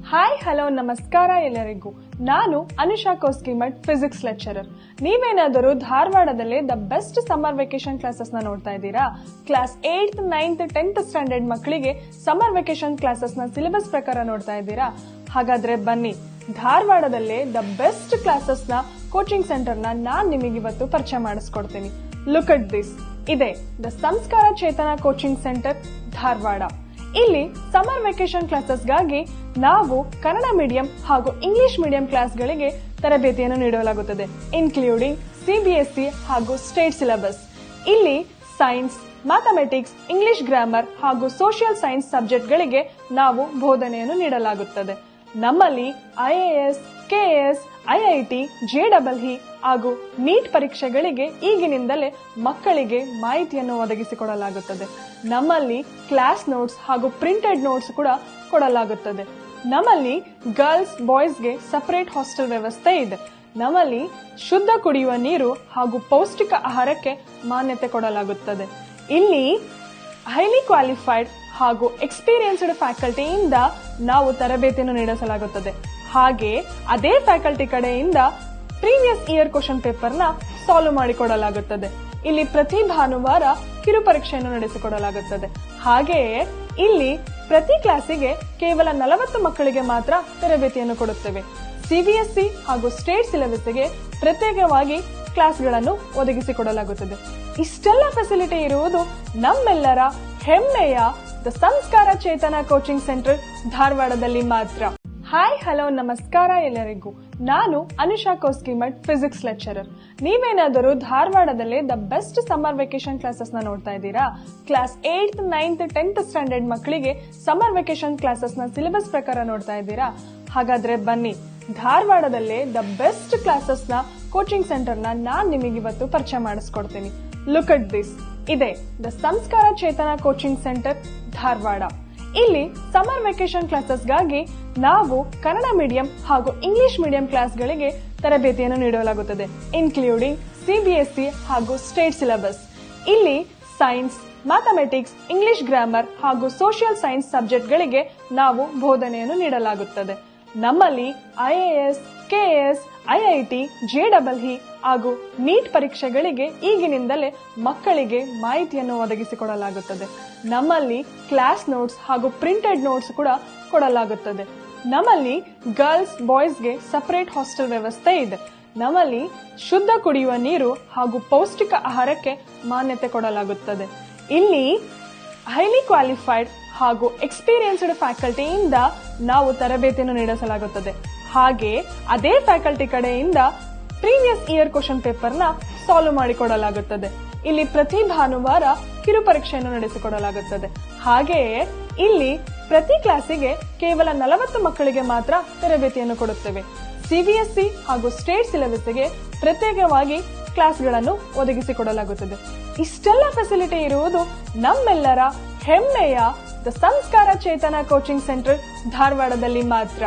Hi hello ನಮಸ್ಕಾರ ಎಲ್ಲರಿಗೂ. ನಾನು ಅನುಷಾ ಕೋಸ್ಕಿಮಠ್, ಫಿಸಿಕ್ಸ್ ಲೆಕ್ಚರರ್. ನೀವೇನಾದರೂ ಧಾರವಾಡದಲ್ಲಿ the best summer vacation classes ನ ನೋಡ್ತಾ ಇದ್ದೀರಾ? Class 8th, 9th, 10th standard ಮಕ್ಕಳಿಗೆ ಸಮ್ಮರ್ ವೆಕೇಶನ್ ಕ್ಲಾಸಸ್ ನ ಸಿಲೆಬಸ್ ಪ್ರಕಾರ ನೋಡ್ತಾ ಇದ್ದೀರಾ? ಹಾಗಾದ್ರೆ ಬನ್ನಿ, ಧಾರವಾಡದಲ್ಲೇ ದ ಬೆಸ್ಟ್ ಕ್ಲಾಸಸ್ ನ ಕೋಚಿಂಗ್ ಸೆಂಟರ್ ನ ನಾನ್ ನಿಮಗೆ ಇವತ್ತು ಪರಿಚಯ ಮಾಡಿಸ್ಕೊಡ್ತೀನಿ. Look at this. ಇದೆ the Samskara Chetana coaching centre, Dharwad. ಇಲ್ಲಿ ಸಮ್ಮರ್ ವೆಕೇಶನ್ ಕ್ಲಾಸಸ್ಗಾಗಿ ನಾವು ಕನ್ನಡ ಮೀಡಿಯಂ ಹಾಗೂ ಇಂಗ್ಲಿಷ್ ಮೀಡಿಯಂ ಕ್ಲಾಸ್ಗಳಿಗೆ ತರಬೇತಿಯನ್ನು ನೀಡಲಾಗುತ್ತದೆ, ಇನ್ಕ್ಲೂಡಿಂಗ್ ಸಿಬಿಎಸ್ಇ ಹಾಗೂ ಸ್ಟೇಟ್ ಸಿಲೆಬಸ್. ಇಲ್ಲಿ ಸೈನ್ಸ್, ಮ್ಯಾಥಮೆಟಿಕ್ಸ್, ಇಂಗ್ಲಿಷ್ ಗ್ರಾಮರ್ ಹಾಗೂ ಸೋಷಿಯಲ್ ಸೈನ್ಸ್ ಸಬ್ಜೆಕ್ಟ್ಗಳಿಗೆ ನಾವು ಬೋಧನೆಯನ್ನು ನೀಡಲಾಗುತ್ತದೆ. ನಮ್ಮಲ್ಲಿ ಐಎಎಸ್, ಕೆಎಎಸ್, ಐಐಟಿ, ಜೆಇಇ ಹಾಗೂ ನೀಟ್ ಪರೀಕ್ಷೆಗಳಿಗೆ ಈಗಿನಿಂದಲೇ ಮಕ್ಕಳಿಗೆ ಮಾಹಿತಿಯನ್ನು ಒದಗಿಸಿಕೊಡಲಾಗುತ್ತದೆ. ನಮ್ಮಲ್ಲಿ ಕ್ಲಾಸ್ ನೋಟ್ಸ್ ಹಾಗೂ ಪ್ರಿಂಟೆಡ್ ನೋಟ್ಸ್ ಕೂಡ ಕೊಡಲಾಗುತ್ತದೆ. ನಮ್ಮಲ್ಲಿ ಗರ್ಲ್ಸ್, ಬಾಯ್ಸ್ಗೆ ಸಪರೇಟ್ ಹಾಸ್ಟೆಲ್ ವ್ಯವಸ್ಥೆ ಇದೆ. ನಮ್ಮಲ್ಲಿ ಶುದ್ಧ ಕುಡಿಯುವ ನೀರು ಹಾಗೂ ಪೌಷ್ಟಿಕ ಆಹಾರಕ್ಕೆ ಮಾನ್ಯತೆ ಕೊಡಲಾಗುತ್ತದೆ. ಇಲ್ಲಿ ಹೈಲಿ ಕ್ವಾಲಿಫೈಡ್ ಹಾಗೂ ಎಕ್ಸ್ಪೀರಿಯನ್ಸ್ಡ್ ಫ್ಯಾಕಲ್ಟಿಯಿಂದ ನಾವು ತರಬೇತಿಯನ್ನು ನೀಡಲಾಗುತ್ತದೆ. ಹಾಗೆ ಅದೇ ಫ್ಯಾಕಲ್ಟಿ ಕಡೆಯಿಂದ ಪ್ರೀವಿಯಸ್ ಇಯರ್ ಕ್ವಶನ್ ಪೇಪರ್ ನ ಸಾಲ್ವ್ ಮಾಡಿಕೊಡಲಾಗುತ್ತದೆ. ಇಲ್ಲಿ ಪ್ರತಿ ಭಾನುವಾರ ಕಿರು ಪರೀಕ್ಷೆಯನ್ನು ನಡೆಸಿಕೊಡಲಾಗುತ್ತದೆ. ಹಾಗೆಯೇ ಇಲ್ಲಿ ಪ್ರತಿ ಕ್ಲಾಸಿಗೆ ಕೇವಲ 40 ಮಕ್ಕಳಿಗೆ ಮಾತ್ರ ತರಬೇತಿಯನ್ನು ಕೊಡುತ್ತೇವೆ. ಸಿಬಿಎಸ್ಇ ಹಾಗೂ ಸ್ಟೇಟ್ ಸಿಲೆಬಸ್ಗೆ ಪ್ರತ್ಯೇಕವಾಗಿ ಕ್ಲಾಸ್ಗಳನ್ನು ಒದಗಿಸಿಕೊಡಲಾಗುತ್ತದೆ. ಇಷ್ಟೆಲ್ಲ ಫೆಸಿಲಿಟಿ ಇರುವುದು ನಮ್ಮೆಲ್ಲರ ಹೆಮ್ಮೆಯ the Samskara Chetana coaching centre ಧಾರವಾಡದಲ್ಲಿ ಮಾತ್ರ. ಹಾಯ್ ಹಲೋ ನಮಸ್ಕಾರ ಎಲ್ಲರಿಗೂ. ನಾನು ಅನುಷಾ ಕೋಸ್ಕಿಮಠ್, ಫಿಸಿಕ್ಸ್ ಲೆಕ್ಚರರ್. ನೀವೇನಾದರೂ ಧಾರವಾಡದಲ್ಲಿ the best summer vacation classes ನ ನೋಡ್ತಾ ಇದ್ದೀರಾ? Class 8th, 9th, 10th standard ಮಕ್ಕಳಿಗೆ ಸಮ್ಮರ್ ವೆಕೇಶನ್ ಕ್ಲಾಸಸ್ ನ ಸಿಲೆಬಸ್ ಪ್ರಕಾರ ನೋಡ್ತಾ ಇದ್ದೀರಾ? ಹಾಗಾದ್ರೆ ಬನ್ನಿ, ಧಾರವಾಡದಲ್ಲೇ ದ ಬೆಸ್ಟ್ ಕ್ಲಾಸಸ್ ನ ಕೋಚಿಂಗ್ ಸೆಂಟರ್ ನ ನಾನ್ ನಿಮಗೆ ಇವತ್ತು ಪರಿಚಯ ಮಾಡಿಸ್ಕೊಡ್ತೀನಿ. Look at this. ಇದೆ the Samskara Chetana coaching centre, Dharwad. ಇಲ್ಲಿ ಸಮ್ಮರ್ ವೆಕೇಶನ್ ಕ್ಲಾಸಸ್ಗಾಗಿ ನಾವು ಕನ್ನಡ ಮೀಡಿಯಂ ಹಾಗೂ ಇಂಗ್ಲಿಷ್ ಮೀಡಿಯಂ ಕ್ಲಾಸ್ಗಳಿಗೆ ತರಬೇತಿಯನ್ನು ನೀಡಲಾಗುತ್ತದೆ, ಇನ್ಕ್ಲೂಡಿಂಗ್ ಸಿಬಿಎಸ್ಇ ಹಾಗೂ ಸ್ಟೇಟ್ ಸಿಲೆಬಸ್. ಇಲ್ಲಿ ಸೈನ್ಸ್, ಮ್ಯಾಥಮೆಟಿಕ್ಸ್, ಇಂಗ್ಲಿಷ್ ಗ್ರಾಮರ್ ಹಾಗೂ ಸೋಷಿಯಲ್ ಸೈನ್ಸ್ ಸಬ್ಜೆಕ್ಟ್ಗಳಿಗೆ ನಾವು ಬೋಧನೆಯನ್ನು ನೀಡಲಾಗುತ್ತದೆ. ನಮ್ಮಲ್ಲಿ ಐಎಎಸ್, ಕೆಎಎಸ್, ಐಐಟಿ, ಜೆಇಇ ಹಾಗೂ ನೀಟ್ ಪರೀಕ್ಷೆಗಳಿಗೆ ಈಗಿನಿಂದಲೇ ಮಕ್ಕಳಿಗೆ ಮಾಹಿತಿಯನ್ನು ಒದಗಿಸಿಕೊಡಲಾಗುತ್ತದೆ. ನಮ್ಮಲ್ಲಿ ಕ್ಲಾಸ್ ನೋಟ್ಸ್ ಹಾಗೂ ಪ್ರಿಂಟೆಡ್ ನೋಟ್ಸ್ ಕೂಡ ಕೊಡಲಾಗುತ್ತದೆ. ನಮ್ಮಲ್ಲಿ ಗರ್ಲ್ಸ್, ಬಾಯ್ಸ್ಗೆ ಸಪರೇಟ್ ಹಾಸ್ಟೆಲ್ ವ್ಯವಸ್ಥೆ ಇದೆ. ನಮ್ಮಲ್ಲಿ ಶುದ್ಧ ಕುಡಿಯುವ ನೀರು ಹಾಗೂ ಪೌಷ್ಟಿಕ ಆಹಾರಕ್ಕೆ ಮಾನ್ಯತೆ ಕೊಡಲಾಗುತ್ತದೆ. ಇಲ್ಲಿ ಹೈಲಿ ಕ್ವಾಲಿಫೈಡ್ ಹಾಗೂ ಎಕ್ಸ್ಪೀರಿಯನ್ಸ್ಡ್ ಫ್ಯಾಕಲ್ಟಿಯಿಂದ ನಾವು ತರಬೇತಿಯನ್ನು ನೀಡಲಾಗುತ್ತದೆ. ಹಾಗೆ ಅದೇ ಫ್ಯಾಕಲ್ಟಿ ಕಡೆಯಿಂದ ಪ್ರೀವಿಯಸ್ ಇಯರ್ ಕ್ವಶನ್ ಪೇಪರ್ ನ ಸಾಲ್ವ್ ಮಾಡಿಕೊಡಲಾಗುತ್ತದೆ. ಇಲ್ಲಿ ಪ್ರತಿ ಭಾನುವಾರ ಕಿರು ಪರೀಕ್ಷೆಯನ್ನು ನಡೆಸಿಕೊಡಲಾಗುತ್ತದೆ. ಹಾಗೆಯೇ ಇಲ್ಲಿ ಪ್ರತಿ ಕ್ಲಾಸಿಗೆ ಕೇವಲ 40 ಮಕ್ಕಳಿಗೆ ಮಾತ್ರ ತರಬೇತಿಯನ್ನು ಕೊಡುತ್ತೇವೆ. ಸಿಬಿಎಸ್ಇ ಹಾಗೂ ಸ್ಟೇಟ್ ಸಿಲೆಬಸ್ಗೆ ಪ್ರತ್ಯೇಕವಾಗಿ ಕ್ಲಾಸ್ಗಳನ್ನು ಒದಗಿಸಿಕೊಡಲಾಗುತ್ತದೆ. ಇಷ್ಟೆಲ್ಲ ಫೆಸಿಲಿಟಿ ಇರುವುದು ನಮ್ಮೆಲ್ಲರ ಹೆಮ್ಮೆಯ the Samskara Chetana coaching centre ಧಾರವಾಡದಲ್ಲಿ ಮಾತ್ರ.